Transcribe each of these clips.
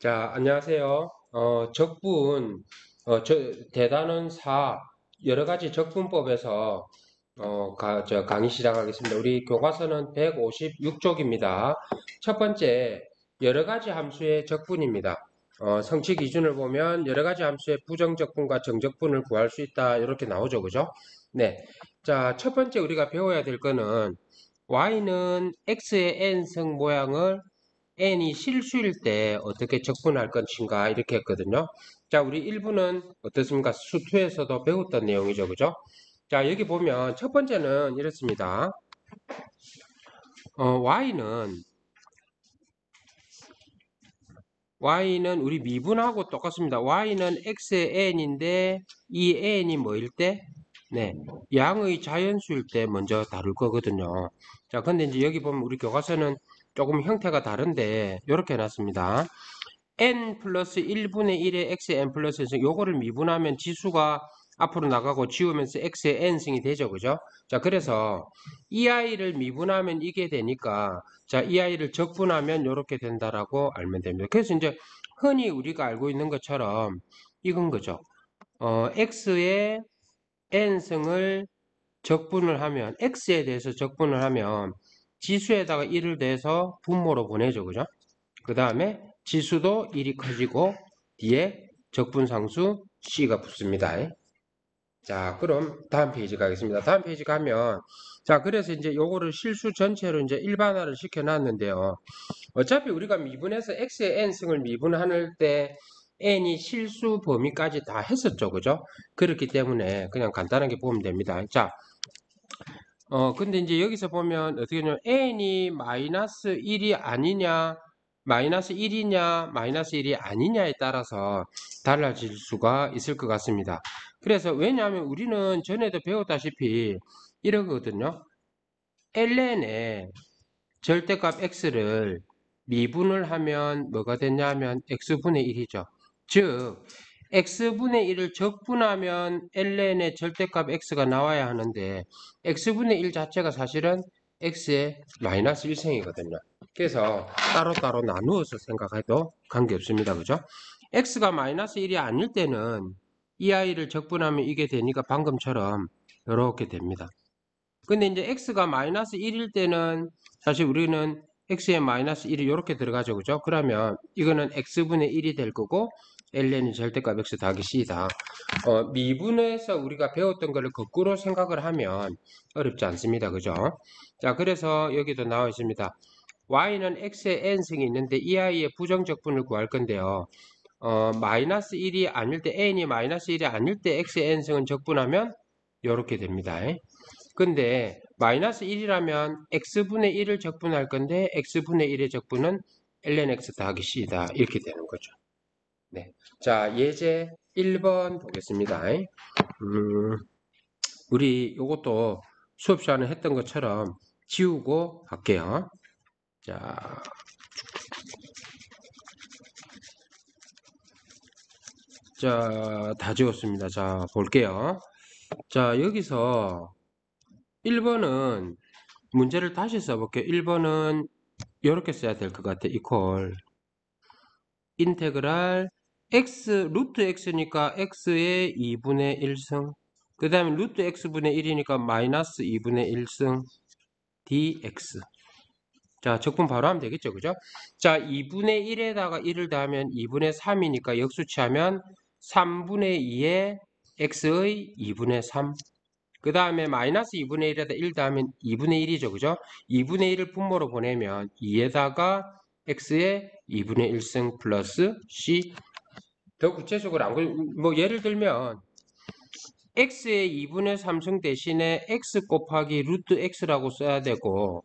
자, 안녕하세요. 적분, 대단원 4, 여러 가지 적분법에서, 강의 시작하겠습니다. 우리 교과서는 156쪽입니다. 첫 번째, 여러 가지 함수의 적분입니다. 성취 기준을 보면 여러 가지 함수의 부정적분과 정적분을 구할 수 있다. 이렇게 나오죠. 그죠? 네. 자, 첫 번째 우리가 배워야 될 거는 y는 x의 n승 모양을 n이 실수일 때 어떻게 적분할 것인가 이렇게 했거든요. 자, 우리 1부는 어떻습니까? 수투에서도 배웠던 내용이죠. 그죠? 자, 여기 보면 첫 번째는 이렇습니다. y는 우리 미분하고 똑같습니다. y는 x의 n인데 이 n이 뭐일 때? 네, 양의 자연수일 때 먼저 다룰 거거든요. 자, 근데 이제 여기 보면 우리 교과서는 조금 형태가 다른데 이렇게 해놨습니다. n 플러스 1분의 1의 x의 n 플러스 1승 요거를 미분하면 지수가 앞으로 나가고 지우면서 x의 n승이 되죠. 그죠? 자, 그래서 이 아이를 미분하면 이게 되니까 자, 이 아이를 적분하면 이렇게 된다라고 알면 됩니다. 그래서 이제 흔히 우리가 알고 있는 것처럼 이건 거죠. x의 n승을 적분을 하면 x에 대해서 적분을 하면 지수에다가 1을 대서 분모로 보내죠. 그죠? 그 다음에 지수도 1이 커지고 뒤에 적분상수 C가 붙습니다. 자, 그럼 다음 페이지 가겠습니다. 다음 페이지 가면 자, 그래서 이제 요거를 실수 전체로 이제 일반화를 시켜 놨는데요. 어차피 우리가 미분해서 x의 n승을 미분할 때 n이 실수 범위까지 다 했었죠. 그죠? 그렇기 때문에 그냥 간단하게 보면 됩니다. 자, 근데 이제 여기서 보면 어떻게 되냐면 n이 마이너스 1이 아니냐 마이너스 1이냐 마이너스 1이 아니냐에 따라서 달라질 수가 있을 것 같습니다. 그래서 왜냐하면 우리는 전에도 배웠다시피 이러거든요. ln의 절대값 x를 미분을 하면 뭐가 되냐면 x분의 1이죠. 즉 x분의 1을 적분하면 ln의 절대값 x가 나와야 하는데 x분의 1 자체가 사실은 x의 마이너스 1승이거든요. 그래서 따로따로 나누어서 생각해도 관계없습니다. 그죠? x가 마이너스 1이 아닐 때는 이 아이를 적분하면 이게 되니까 방금처럼 이렇게 됩니다. 근데 이제 x가 마이너스 1일 때는 사실 우리는 x의 마이너스 1이 이렇게 들어가죠. 그죠? 그러면 이거는 x분의 1이 될 거고 ln이 절대값 x 더하기 c다. 미분에서 우리가 배웠던 거를 거꾸로 생각을 하면 어렵지 않습니다. 그죠? 자, 그래서 여기도 나와 있습니다. y는 x의 n승이 있는데 이 아이의 부정적분을 구할 건데요. 마이너스 1이 아닐 때 n이 마이너스 1이 아닐 때 x의 n승은 적분하면 이렇게 됩니다. 근데 마이너스 1이라면 x분의 1을 적분할 건데 x분의 1의 적분은 ln x 더하기 c다. 이렇게 되는 거죠. 네. 자, 예제 1번 보겠습니다. 우리 이것도 수업 시간에 했던 것처럼 지우고 갈게요. 자, 다 지웠습니다. 자, 볼게요. 자, 여기서 1번은 문제를 다시 써볼게요. 1번은 이렇게 써야 될 것 같아. 이퀄 인테그랄 x 루트 x니까 x의 2분의 1승 그 다음에 루트 x분의 1이니까 마이너스 2분의 1승 dx. 자, 적분 바로 하면 되겠죠. 그죠? 자, 2분의 1에다가 1을 더하면 2분의 3이니까 역수치하면 3분의 2의 x의 2분의 3. 그 다음에 마이너스 2분의 1에다 1 더하면 2분의 1이죠. 그죠? 2분의 1을 분모로 보내면 2에다가 x의 2분의 1승 플러스 c. 더 구체적으로 안 뭐 예를 들면 x의 2분의 3승 대신에 x 곱하기 루트 x라고 써야 되고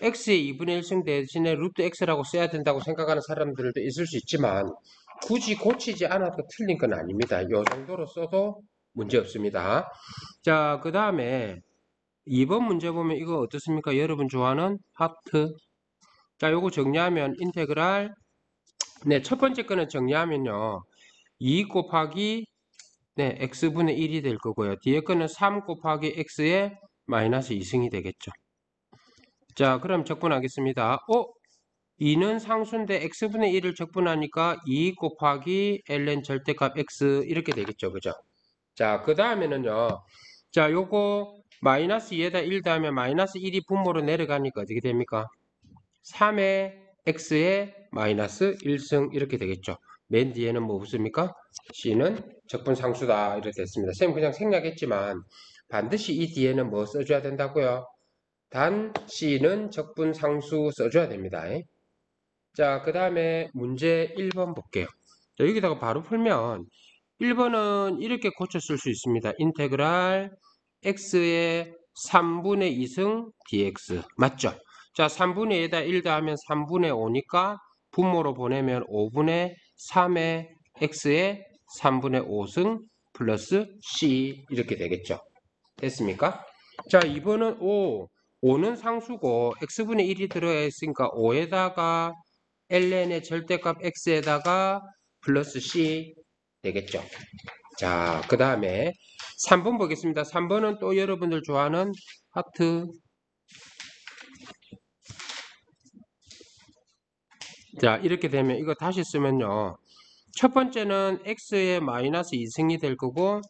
x의 2분의 1승 대신에 루트 x라고 써야 된다고 생각하는 사람들도 있을 수 있지만 굳이 고치지 않아도 틀린 건 아닙니다. 이 정도로 써도 문제 없습니다. 자, 그 다음에 2번 문제 보면 이거 어떻습니까? 여러분 좋아하는 하트. 자, 요거 정리하면 인테그랄. 네, 첫 번째 거는 정리하면요. 2 곱하기 네, x분의 1이 될 거고요. 뒤에 거는 3 곱하기 x의 마이너스 2승이 되겠죠. 자, 그럼 적분하겠습니다. 2는 상수인데 x분의 1을 적분하니까 2 곱하기 ln 절대값 x 이렇게 되겠죠. 그죠? 자, 그 다음에는요. 자, 요거 마이너스 2에다 1 더하면 마이너스 1이 분모로 내려가니까 어떻게 됩니까? 3의 x의 마이너스 1승 이렇게 되겠죠. 맨 뒤에는 뭐 없습니까? c는 적분상수다 이렇게 됐습니다. 쌤 그냥 생략했지만 반드시 이 뒤에는 뭐 써줘야 된다고요? 단 c는 적분상수 써줘야 됩니다. 자, 그 다음에 문제 1번 볼게요. 자, 여기다가 바로 풀면 1번은 이렇게 고쳐 쓸 수 있습니다. 인테그랄 x의 3분의 2승 dx 맞죠? 자, 3분의 2에다 1 더하면 3분의 5니까 분모로 보내면 5분의 3의 x의 3분의 5승 플러스 c 이렇게 되겠죠. 됐습니까? 자, 2번은 5는 상수고 x분의 1이 들어가 있으니까 5에다가 ln의 절대값 x에다가 플러스 c 되겠죠. 자, 그 다음에 3번 보겠습니다. 3번은 또 여러분들 좋아하는 하트. 자, 이렇게 되면 이거 다시 쓰면요. 첫 번째는 x의 마이너스 2승이 될 거고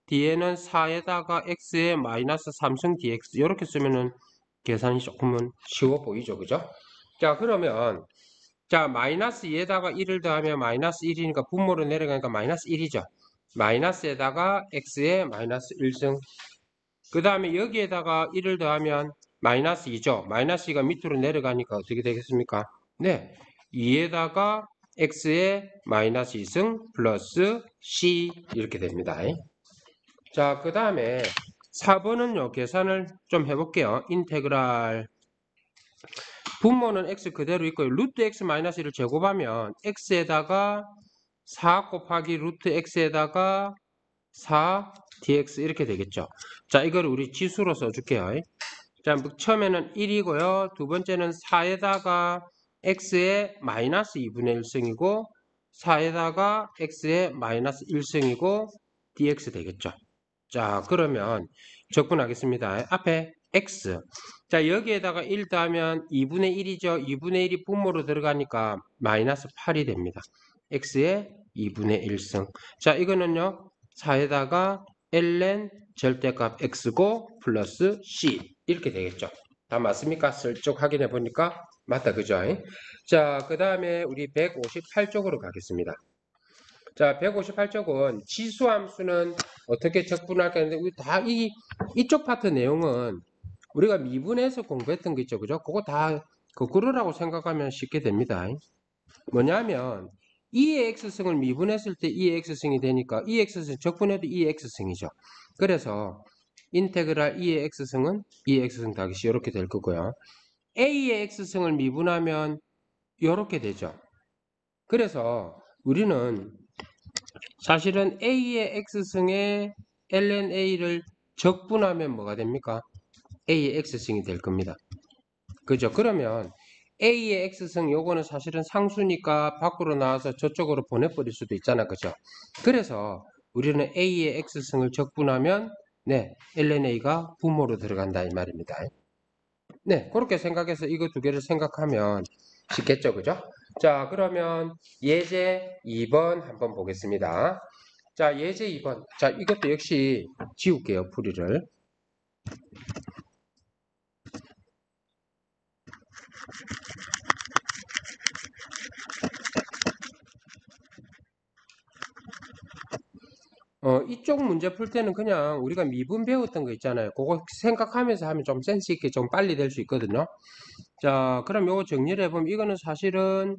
뒤에는 4에다가 x의 마이너스 3승 dx 이렇게 쓰면은 계산이 조금은 쉬워 보이죠. 그죠? 자, 그러면 자, 마이너스 2에다가 1을 더하면 마이너스 1이니까 분모로 내려가니까 마이너스 1이죠. 마이너스에다가 x의 마이너스 1승. 그 다음에 여기에다가 1을 더하면 마이너스 2죠. 마이너스 2가 밑으로 내려가니까 어떻게 되겠습니까? 네, 2에다가 x의 마이너스 2승 플러스 c 이렇게 됩니다. 자, 그 다음에 4번은요. 계산을 좀 해볼게요. 인테그랄 분모는 x 그대로 있고요. 루트 x 마이너스 1을 제곱하면 x에다가 4 곱하기 루트 x에다가 4 dx 이렇게 되겠죠. 자, 이걸 우리 지수로 써줄게요. 자, 처음에는 1이고요. 두 번째는 4에다가 x의 마이너스 2분의 1승이고 4에다가 x의 마이너스 1승이고 dx 되겠죠. 자, 그러면 적분하겠습니다. 앞에 x. 자, 여기에다가 1 더하면 2분의 1이죠. 2분의 1이 분모로 들어가니까 마이너스 8이 됩니다. x의 2분의 1승. 자, 이거는요. 4에다가 ln 절대값 x고 플러스 c 이렇게 되겠죠. 다 맞습니까? 슬쩍 확인해 보니까 맞다. 그죠? 자, 그 다음에 우리 158쪽으로 가겠습니다. 자, 158쪽은 지수함수는 어떻게 적분할까 했는데 우리 다 이쪽 파트 내용은 우리가 미분에서 공부했던 거 있죠. 그죠? 그거 다 거꾸로라고 생각하면 쉽게 됩니다. 뭐냐면 2의 x승을 미분했을 때 2의 x승이 되니까 2의 x승 적분해도 2의 x승이죠. 그래서 인테그랄 2의 x승은 2의 x승 더하기 c 이렇게 될 거고요. a의 x승을 미분하면 이렇게 되죠. 그래서 우리는 사실은 a의 x승에 ln a를 적분하면 뭐가 됩니까? a의 x승이 될 겁니다. 그죠? 그러면 a의 x승 요거는 사실은 상수니까 밖으로 나와서 저쪽으로 보내버릴 수도 있잖아. 그죠? 그래서 우리는 a의 x승을 적분하면 네, ln a가 분모로 들어간다 이 말입니다. 네, 그렇게 생각해서 이거 두 개를 생각하면 쉽겠죠. 그죠? 자, 그러면 예제 2번 한번 보겠습니다. 자, 예제 2번. 자, 이것도 역시 지울게요. 풀이를. 이쪽 문제 풀 때는 그냥 우리가 미분 배웠던 거 있잖아요. 그거 생각하면서 하면 좀 센스 있게 좀 빨리 될 수 있거든요. 자, 그럼 요거 정리를 해보면 이거는 사실은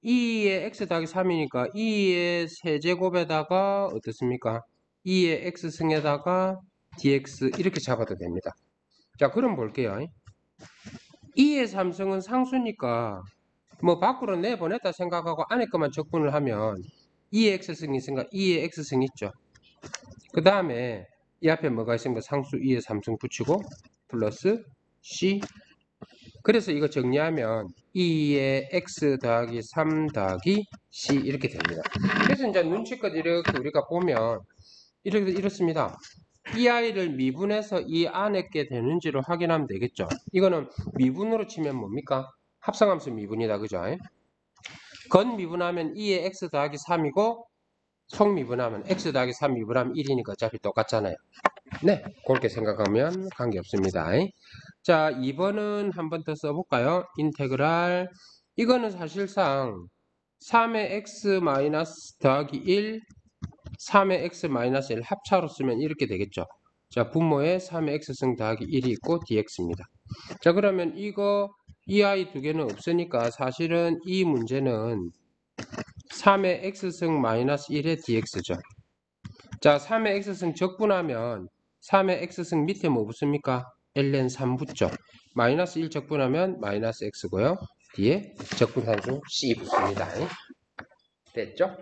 2의 x 더하기 3이니까 2의 세제곱에다가 어떻습니까? 2의 x승에다가 dx 이렇게 잡아도 됩니다. 자, 그럼 볼게요. 2의 3승은 상수니까 뭐 밖으로 내보냈다 생각하고 안에 것만 적분을 하면 2의 x승이 있으니까 2의 x승 있죠. 그 다음에 이 앞에 뭐가 있습니까? 상수 2의 3승 붙이고 플러스 c. 그래서 이거 정리하면 2의 x 더하기 3 더하기 c 이렇게 됩니다. 그래서 이제 눈치껏 이렇게 우리가 보면 이렇습니다. 이 아이를 미분해서 이 안에 게 되는지를 확인하면 되겠죠. 이거는 미분으로 치면 뭡니까? 합성함수 미분이다. 그죠? 건 미분하면 2의 x 더하기 3이고 속 미분하면 x 더하기 3 미분하면 1이니까 어차피 똑같잖아요. 네, 그렇게 생각하면 관계없습니다. 자, 2번은 한 번 더 써볼까요? 인테그랄. 이거는 사실상 3의 x 마이너스 더하기 1, 3의 x 마이너스 1 합차로 쓰면 이렇게 되겠죠. 자, 분모에 3의 x승 더하기 1이 있고 dx입니다. 자, 그러면 이거 이 아이 두 개는 없으니까 사실은 이 문제는 3의 x승 마이너스 1의 dx죠. 자, 3의 x승 적분하면 3의 x승 밑에 뭐 붙습니까? ln 3 붙죠. 마이너스 1 적분하면 마이너스 x고요. 뒤에 적분산수 c 붙습니다. 됐죠?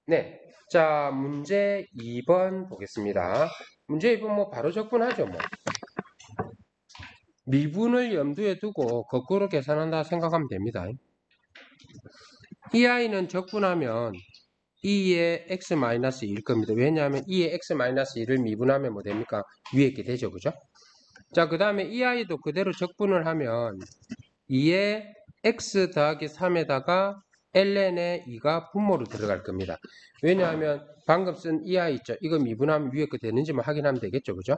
네. 자, 문제 2번 보겠습니다. 문제 2번 뭐 바로 적분하죠. 뭐. 미분을 염두에 두고 거꾸로 계산한다 생각하면 됩니다. 이 아이는 적분하면 2의 x-2일 겁니다. 왜냐하면 2의 x-2를 미분하면 뭐 됩니까? 위에 있게 되죠. 그죠? 자, 그 다음에 이 아이도 그대로 적분을 하면 2의 x 더하기 3에다가 ln의 2가 분모로 들어갈 겁니다. 왜냐하면 방금 쓴 이 아이 있죠? 이거 미분하면 위에 거 되는지만 확인하면 되겠죠. 그죠?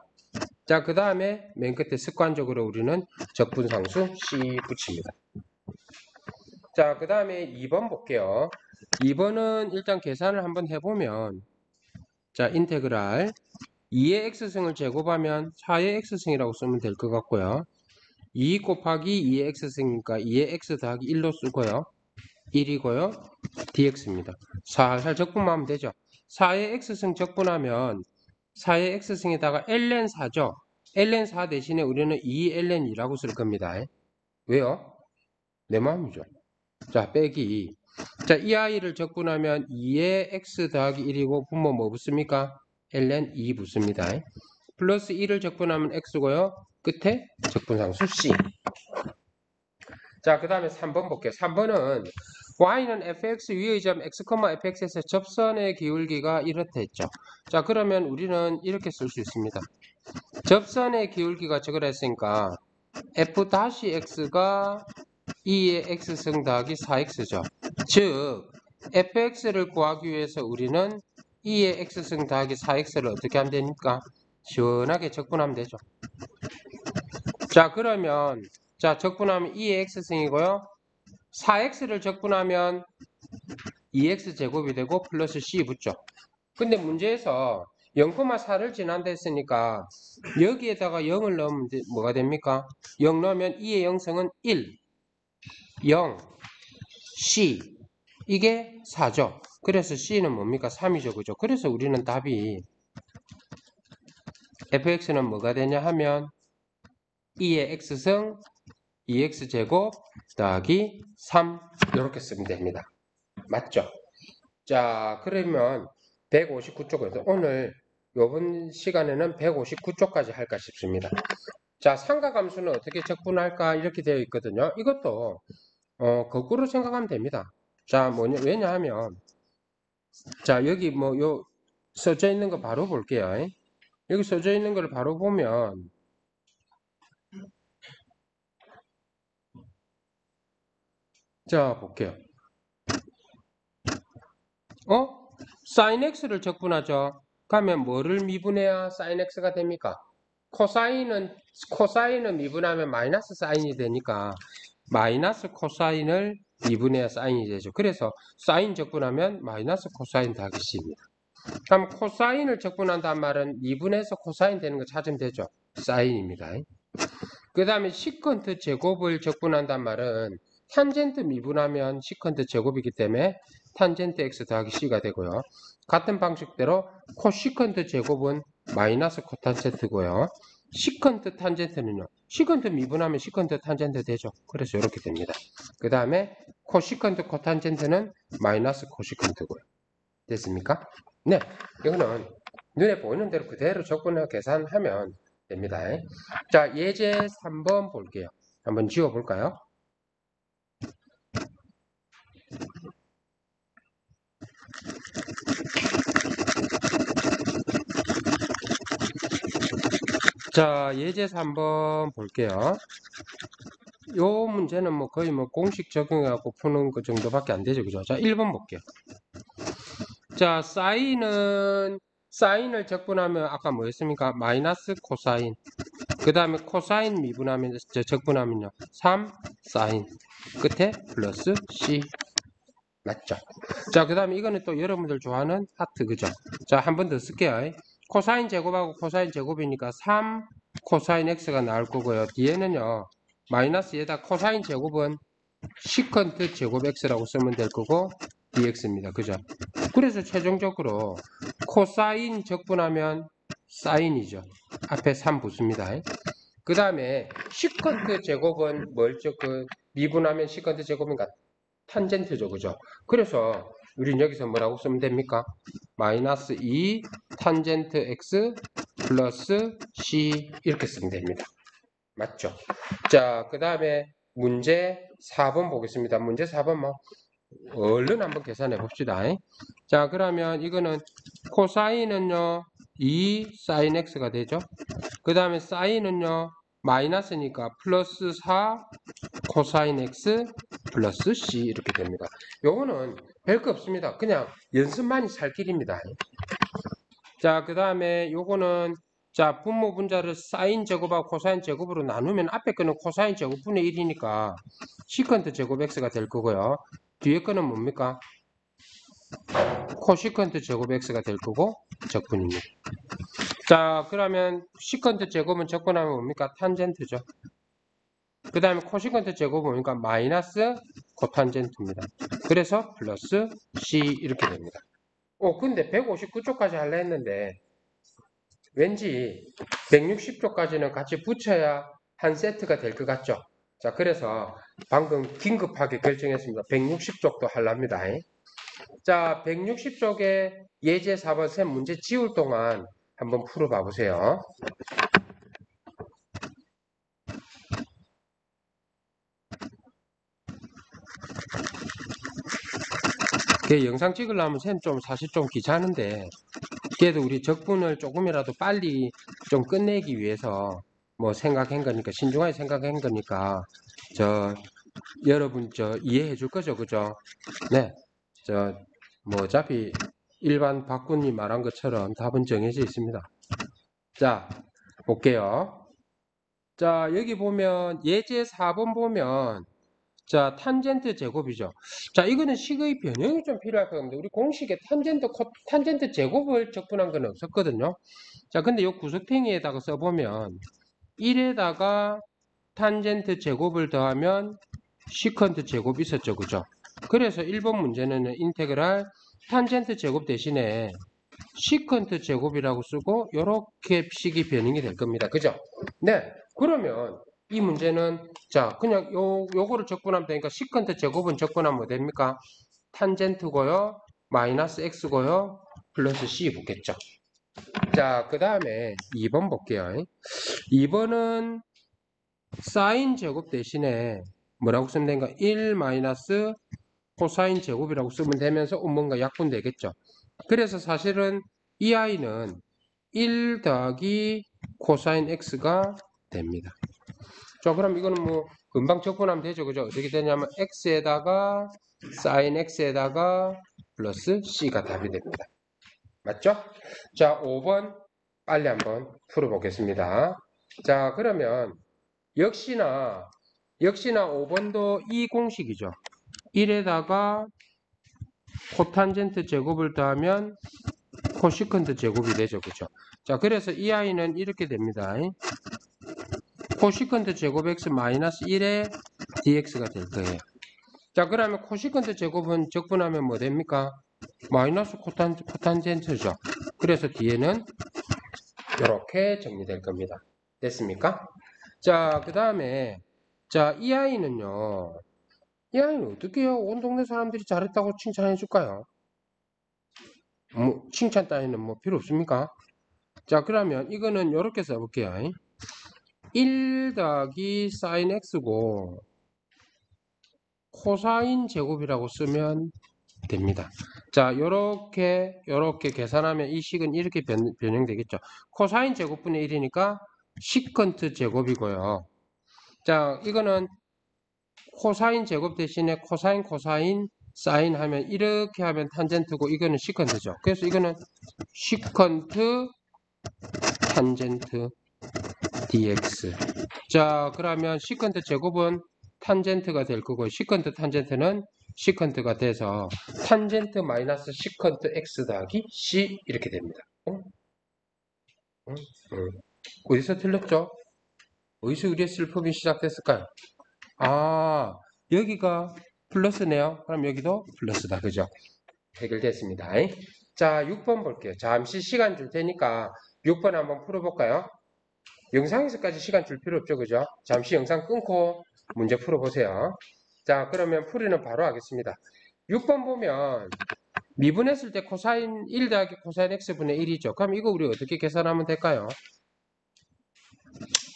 자, 그 다음에 맨 끝에 습관적으로 우리는 적분상수 C 붙입니다. 자, 그 다음에 2번 볼게요. 2번은 일단 계산을 한번 해보면 자, 인테그랄 2의 x승을 제곱하면 4의 x승이라고 쓰면 될 것 같고요. 2 곱하기 2의 x승이니까 2의 x 더하기 1로 쓰고요. 1이고요. dx입니다. 살살 적분만 하면 되죠. 4의 x승 적분하면 4의 x승에다가 ln 4죠. ln 4 대신에 우리는 2ln 2라고 쓸 겁니다. 왜요? 내 마음이죠. 자, 빼기. 자, 이 아이를 적분하면 2의 x 더하기 1이고 분모 뭐 붙습니까? ln 2 붙습니다. 플러스 1을 적분하면 x고요. 끝에 적분상수 c. 자, 그 다음에 3번 볼게요. 3번은 y는 fx 위의 점 x, fx에서 접선의 기울기가 이렇다 했죠. 자, 그러면 우리는 이렇게 쓸 수 있습니다. 접선의 기울기가 저거라 했으니까 f-x가 2의 x승 더하기 4x죠. 즉 fx를 구하기 위해서 우리는 2의 x승 더하기 4x를 어떻게 하면 됩니까? 시원하게 적분하면 되죠. 자, 그러면 자, 적분하면 2의 x승이고요. 4x를 적분하면 2x 제곱이 되고 플러스 c 붙죠. 근데 문제에서 0,4를 지난다 했으니까 여기에다가 0을 넣으면 뭐가 됩니까? 0 넣으면 2의 0승은 1, 0, c 이게 4죠. 그래서 c는 뭡니까? 3이죠. 그죠? 그래서 우리는 답이 fx는 뭐가 되냐 하면 2의 x승 2x제곱 더하기 3 이렇게 쓰면 됩니다. 맞죠? 자, 그러면 159쪽에서 오늘 이번 시간에는 159쪽까지 할까 싶습니다. 자, 삼각함수는 어떻게 적분할까 이렇게 되어 있거든요. 이것도 거꾸로 생각하면 됩니다. 자, 왜냐하면 자, 여기 뭐 요 써져 있는 거 바로 볼게요. 여기 써져 있는 걸 바로 보면 자, 볼게요. sin x를 적분하죠. 그러면 뭐를 미분해야 sin x가 됩니까? 코사인은 미분하면 마이너스 사인이 되니까 마이너스 코사인을 미분해야 사인이 되죠. 그래서 사인 적분하면 마이너스 코사인 더하기 c입니다. 그럼 코사인을 적분한다는 말은 미분해서 코사인 되는 거 찾으면 되죠. 사인입니다. 그 다음에 시컨트 제곱을 적분한다는 말은 탄젠트 미분하면 시컨트 제곱이기 때문에 탄젠트 x 더하기 c가 되고요. 같은 방식대로 코시컨트 제곱은 마이너스 코탄젠트고요. 시컨트 탄젠트는요. 시컨트 미분하면 시컨트 탄젠트 되죠. 그래서 이렇게 됩니다. 그 다음에 코시컨트 코탄젠트는 마이너스 코시컨트고요. 됐습니까? 네, 이거는 눈에 보이는 대로 그대로 적분해서 계산하면 됩니다. 자, 예제 3번 볼게요. 한번 지워볼까요? 자, 예제 3번 볼게요. 요 문제는 뭐 거의 뭐 공식 적용해갖고 푸는 거 정도밖에 안 되죠. 그죠? 자, 1번 볼게요. 자, 사인을 적분하면 아까 뭐였습니까? 마이너스 코사인. 그 다음에 코사인 미분하면, 적분하면요. 3 사인. 끝에 플러스 C. 맞죠? 자, 그 다음에 이거는 또 여러분들 좋아하는 하트. 그죠? 자, 한 번 더 쓸게요. 코사인 제곱하고 코사인 제곱이니까 3 코사인 X가 나올 거고요. 뒤에는요. 마이너스에다 코사인 제곱은 시컨트 제곱 X라고 쓰면 될 거고 dx입니다. 그죠? 그래서 최종적으로 코사인 적분하면 사인이죠. 앞에 3 붙습니다. 그 다음에 시컨트 제곱은 뭘죠? 미분하면 시컨트 제곱인가? 탄젠트죠. 그죠? 그래서 우린 여기서 뭐라고 쓰면 됩니까? 마이너스 2 탄젠트 x 플러스 c 이렇게 쓰면 됩니다. 맞죠? 자, 그 다음에 문제 4번 보겠습니다. 문제 4번 뭐 얼른 한번 계산해 봅시다. 자, 그러면 이거는 코사인은요 2 사인 x가 되죠. 그 다음에 사인은요 마이너스니까 플러스 4 코사인 x 플러스 c 이렇게 됩니다. 요거는 별거 없습니다. 그냥 연습만이 살 길입니다. 자, 그 다음에 요거는 자, 분모 분자를 사인 제곱하고 코사인 제곱으로 나누면 앞에 거는 코사인 제곱분의 1이니까 시컨트 제곱 x가 될 거고요. 뒤에 거는 뭡니까? 코시컨트 제곱 x가 될 거고 적분입니다. 자, 그러면 시컨트 제곱은 적분하면 뭡니까? 탄젠트죠. 그 다음에 코시컨트 제곱은 뭡니까? 마이너스 코탄젠트입니다. 그래서 플러스 c 이렇게 됩니다. 근데 159쪽까지 하려 했는데 왠지 160쪽까지는 같이 붙여야 한 세트가 될 것 같죠? 자, 그래서 방금 긴급하게 결정했습니다. 160쪽도 하랍니다. 자, 160쪽에 예제 4번 셈 문제 지울 동안 한번 풀어봐 보세요. 영상 찍으려면 셈 좀 사실 좀 귀찮은데 그래도 우리 적분을 조금이라도 빨리 좀 끝내기 위해서 뭐 생각한 거니까 신중하게 생각한 거니까 여러분 이해해 줄 거죠, 그죠? 네, 뭐 어차피 일반 박군님 말한 것처럼 답은 정해져 있습니다. 자, 볼게요. 자, 여기 보면 예제 4번 보면 자, 탄젠트 제곱이죠. 자, 이거는 식의 변형이 좀 필요할 겁니다. 우리 공식에 탄젠트 제곱을 적분한 건 없었거든요. 자, 근데 이 구석탱이에다가 써보면 1에다가 탄젠트 제곱을 더하면 시컨트 제곱이 있었죠. 그죠? 그래서 1번 문제는 인테그랄 탄젠트 제곱 대신에 시컨트 제곱이라고 쓰고 이렇게 식이 변형이 될 겁니다. 그죠? 네. 그러면 이 문제는 자 그냥 요거를 적분하면 되니까 시컨트 제곱은 적분하면 뭐 됩니까? 탄젠트고요. 마이너스 x고요. 플러스 c 붙겠죠. 자, 그 다음에 2번 볼게요. 2번은 사인 제곱 대신에 뭐라고 쓰면 되는가? 1 마이너스 코사인 제곱이라고 쓰면 되면서 뭔가 약분 되겠죠. 그래서 사실은 이 아이는 1 더하기 코사인 x가 됩니다. 자, 그럼 이거는 뭐 금방 적분하면 되죠. 그죠? 어떻게 되냐면 x에다가 사인 x에다가 플러스 c가 답이 됩니다. 맞죠? 자, 5번 빨리 한번 풀어보겠습니다. 자, 그러면 역시나 5번도 이 공식이죠. 1에다가 코탄젠트 제곱을 더하면 코시컨트 제곱이 되죠. 그죠? 자, 그래서 이 아이는 이렇게 됩니다. 코시컨트 제곱 x 마이너스 1에 dx가 될 거예요. 자, 그러면 코시컨트 제곱은 적분하면 뭐 됩니까? 마이너스 코탄젠트죠. 그래서 뒤에는 이렇게 정리될 겁니다. 됐습니까? 자, 그 다음에 자, 이 아이는요. 이 아이는 어떻게 해요? 온 동네 사람들이 잘했다고 칭찬해 줄까요? 뭐 칭찬 따위는 뭐 필요 없습니까? 자, 그러면 이거는 이렇게 써볼게요. 1 더하기 사인 x고 코사인 제곱이라고 쓰면 됩니다. 자, 요렇게 계산하면 이 식은 이렇게 변형되겠죠. 코사인 제곱분의 1이니까 시컨트 제곱이고요. 자, 이거는 코사인 제곱 대신에 코사인 코사인 사인 하면 이렇게 하면 탄젠트고 이거는 시컨트죠. 그래서 이거는 시컨트 탄젠트 dx. 자, 그러면 시컨트 제곱은 탄젠트가 될 거고 시컨트 탄젠트는 시컨트가 돼서 탄젠트 마이너스 시컨트 x 더하기 c 이렇게 됩니다. 응? 응? 응. 어디서 틀렸죠? 어디서 우리의 슬픔이 시작됐을까요? 아, 여기가 플러스네요. 그럼 여기도 플러스다. 그죠? 해결됐습니다. 자, 6번 볼게요. 잠시 시간 줄 테니까 6번 한번 풀어볼까요? 영상에서까지 시간 줄 필요 없죠. 그죠? 잠시 영상 끊고 문제 풀어보세요. 자, 그러면 풀이는 바로 하겠습니다. 6번 보면 미분했을 때 코사인 1 더하기 코사인 x분의 1이죠. 그럼 이거 우리 어떻게 계산하면 될까요?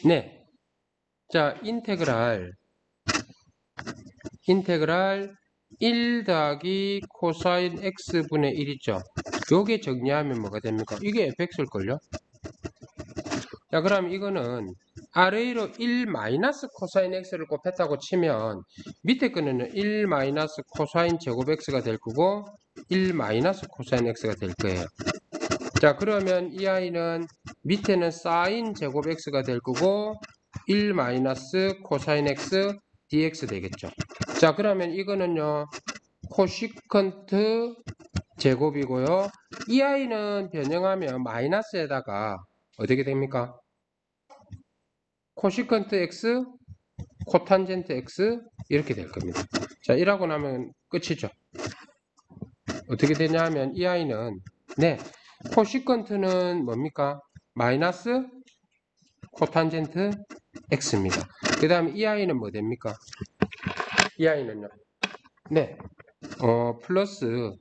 네. 자, 인테그랄 1 더하기 코사인 x분의 1 있죠. 요게 정리하면 뭐가 됩니까? 이게 fx일걸요? 자, 그럼 이거는 RA로 1 마이너스 코사인 x를 곱했다고 치면 밑에 거는 1 마이너스 코사인 제곱 x가 될 거고 1 마이너스 코사인 x가 될 거예요. 자, 그러면 이 아이는 밑에는 사인 제곱 x가 될 거고 1 마이너스 코사인 x dx 되겠죠. 자, 그러면 이거는요 코시컨트 제곱이고요. 이 아이는 변형하면 마이너스에다가 어떻게 됩니까? 코시컨트 x, 코탄젠트 x 이렇게 될 겁니다. 자, 이라고 나면 끝이죠. 어떻게 되냐 하면 이 아이는 네, 코시컨트는 뭡니까? 마이너스 코탄젠트 x입니다. 그 다음에 이 아이는 뭐 됩니까? 이 아이는요. 네, 플러스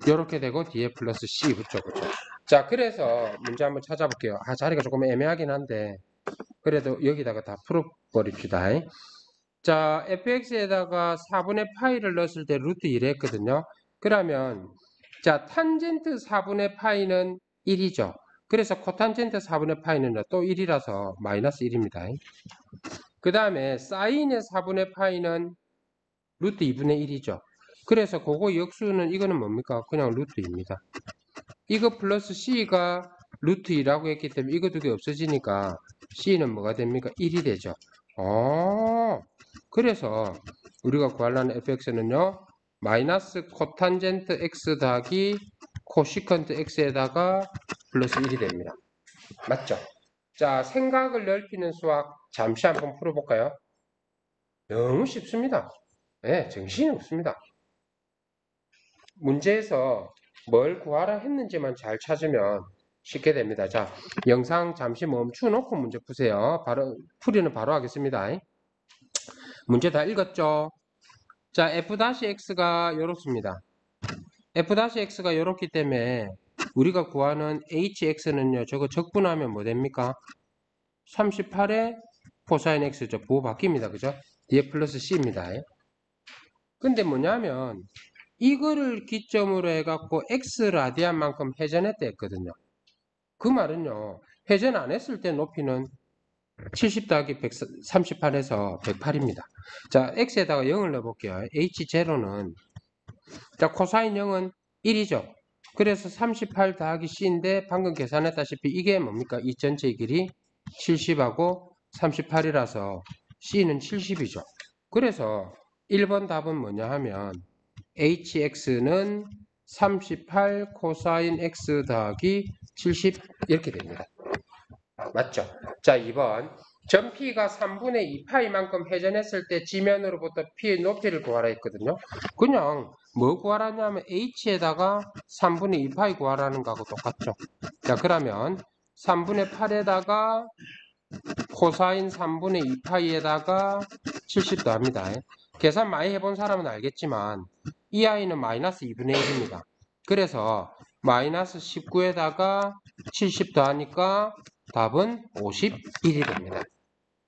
이렇게 되고 뒤에 플러스 c 붙죠. 그렇죠? 자, 그래서 문제 한번 찾아볼게요. 자리가 조금 애매하긴 한데 그래도 여기다가 다 풀어버립시다. 자, fx에다가 4분의 파이를 넣었을 때 루트 1 했거든요. 그러면 자, 탄젠트 4분의 파이는 1이죠. 그래서 코탄젠트 4분의 파이는 또 1이라서 마이너스 1입니다. 그 다음에 사인의 4분의 파이는 루트 2분의 1이죠. 그래서 그거 역수는 이거는 뭡니까? 그냥 루트입니다. 이거 플러스 c가 루트 2라고 했기 때문에 이거 두 개 없어지니까 c는 뭐가 됩니까? 1이 되죠. 그래서 우리가 구하려는 fx는요 마이너스 코탄젠트 x 더하기 코시컨트 x에다가 플러스 1이 됩니다. 맞죠? 자, 생각을 넓히는 수학 잠시 한번 풀어볼까요? 너무 쉽습니다. 네, 정신이 없습니다. 문제에서 뭘 구하라 했는지만 잘 찾으면 쉽게 됩니다. 자, 영상 잠시 멈추 놓고 문제 푸세요. 풀이는 바로 하겠습니다. 문제 다 읽었죠? 자, f-x가 이렇습니다. f-x가 이렇기 때문에 우리가 구하는 hx는요, 저거 적분하면 뭐 됩니까? 38에 코사인 x죠. 부호 바뀝니다. 그죠? 뒤에 플러스 c입니다. 근데 뭐냐면 이거를 기점으로 해갖고 x 라디안만큼 회전했다 했거든요. 그 말은요, 회전 안 했을 때 높이는 70 더하기 138에서 108입니다. 자, x에다가 0을 넣어볼게요. h0는 자, 코사인 0은 1이죠. 그래서 38 더하기 c인데 방금 계산했다시피 이게 뭡니까? 이 전체의 길이 70하고 38이라서 c는 70이죠. 그래서 1번 답은 뭐냐 하면 hx는 38 코사인 x 더하기 70 이렇게 됩니다. 맞죠? 자, 2번 전 P가 3분의 2파이만큼 회전했을 때 지면으로부터 P의 높이를 구하라 했거든요. 그냥 뭐 구하라냐면 H에다가 3분의 2파이 구하라는 거하고 똑같죠. 자, 그러면 3분의 8에다가 코사인 3분의 2파이에다가 70도 합니다. 계산 많이 해본 사람은 알겠지만 이 아이는 마이너스 2분의 1입니다. 그래서 마이너스 19에다가 70도 하니까 답은 51이 됩니다.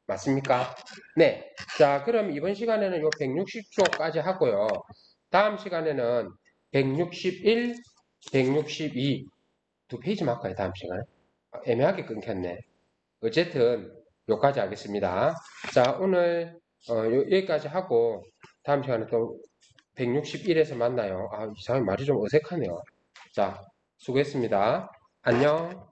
맞습니까? 네. 자, 그럼 이번 시간에는 요 160초까지 하고요. 다음 시간에는 161, 162 두 페이지만 할까요? 다음 시간에? 애매하게 끊겼네. 어쨌든 여기까지 하겠습니다. 자, 오늘 여기까지 하고 다음 시간에 또 161에서 만나요. 아, 이상하게 말이 좀 어색하네요. 자, 수고했습니다. 안녕.